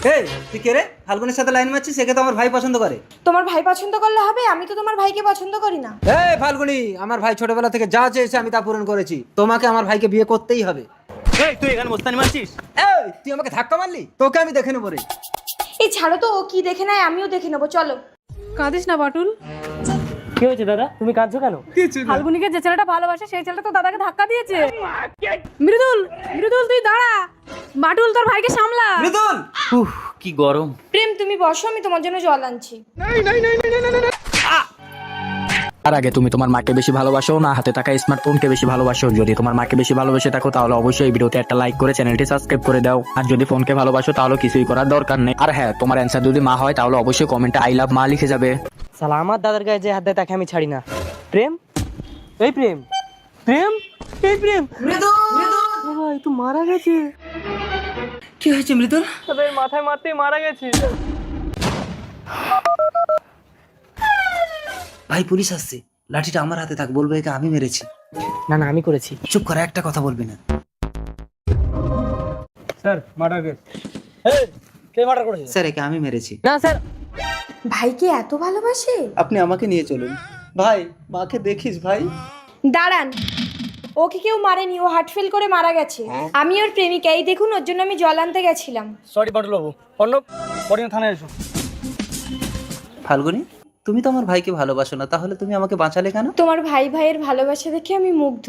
এই তুই কে রে? ফাল্গুনের সাথে লাইন মারছিস, একে তো আমার ভাই পছন্দ করে। তোমার ভাই পছন্দ করলে হবে? আমি তো তোমার ভাইকে পছন্দ করি না। এই ফাল্গুনি, আমার ভাই ছোটবেলা থেকে যা চেয়েছে আমি তা পূরণ করেছি, তোমাকে আমার ভাইকে বিয়ে করতেই হবে। এই তুই এখানে মস্তানি মারছিস? এই তুই আমাকে ধাক্কা মারলি, তোকে আমি দেখে নেবো রে। এই ছাড়ো তো, ও কি দেখে নেয় আমিও দেখে নেবো, চলো। কাঁদিস না বাটুল। কি হয়েছে দাদা, তুমি কাঁদছো কেন? ফাল্গুনিকে যে ছেলেটা ভালোবাসে সেই ছেলেটা তো দাদাকে ধাক্কা দিয়েছে। মৃদুল, মৃদুল তুই দাঁড়া। বাটুল তোর ভাইকে সামলা। মৃদুল, কি গরম। প্রেম তুমি বসো, আমি তোমার জন্য জল আনছি। তার আগে তুমি তোমার মাকে বেশি ভালোবাসো না হাতে থাকা স্মার্টফোনকে বেশি ভালোবাসো? যদি তোমার মাকে বেশি ভালোবেসে থাকো তাহলে অবশ্যই এই ভিডিওতে একটা লাইক করে চ্যানেলটি সাবস্ক্রাইব করে দাও। আর যদি ফোনকে ভালোবাসো তাহলে কিছুই করার দরকার নেই। আর হ্যাঁ, তোমার অ্যান্সার যদি মা হয় তাহলে অবশ্যই কমেন্টে আই লাভ মা লিখে যাবে। শালা আমার দাদার গায়ে যে হাত দেয় তাকে আমি ছাড়ি না। প্রেম, এই প্রেম, প্রেম, এই প্রেম। ভাই তুই মারা গেছে। কি হয়েছে মৃদুল? তবে মাথায় মারতেই মারা গেছে। ভাই পুলিশ আসছে, লাঠিটা আমার হাতে থাক, বলবো একে আমি মেরেছি। না না, আমি করেছি। চুপ করে, একটা কথা বলবি না। Sir murder case. এই কে মার্ডার করেছে? স্যার একে আমি মেরেছি। না স্যার। ভাইকে এত ভালোবাসে? আপনি আমাকে নিয়ে চলুন ভাই, মাকে দেখিস ভাই। দাঁড়ান, ওকে কেউ মারেনি, ও হার্ট ফেল করে মারা গেছে। আমি ওর প্রেমিকা, এই দেখুন ওর জন্য আমি জল আনতে গেছিলাম। সরি বাটুল বাবু, অর্ণব পরিণা থানায় এসো। ফাল্গুনি, তুমি তো আমার ভাইকে ভালোবাসো না, তাহলে তুমি আমাকে বাঁচালে কেন? তোমার ভাই ভাইয়ের ভালোবাসা দেখে আমি মুগ্ধ।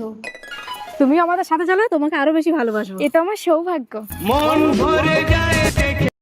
তুমি আমাদের সাথে চলো, তোমাকে আরো বেশি ভালোবাসবো। এটা আমার সৌভাগ্য। মন ভরে যায়